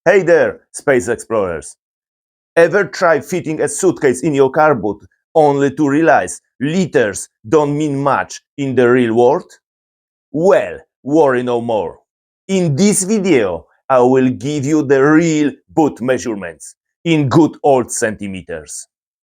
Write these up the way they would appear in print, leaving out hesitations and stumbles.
Hey there, space explorers! Ever try fitting a suitcase in your car boot only to realize liters don't mean much in the real world? Well, worry no more. In this video, I will give you the real boot measurements in good old centimeters.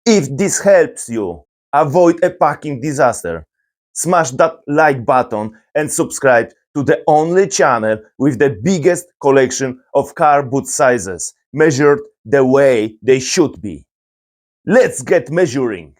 If this helps you avoid a packing disaster, smash that like button and subscribe to the only channel with the biggest collection of car boot sizes measured the way they should be. Let's get measuring.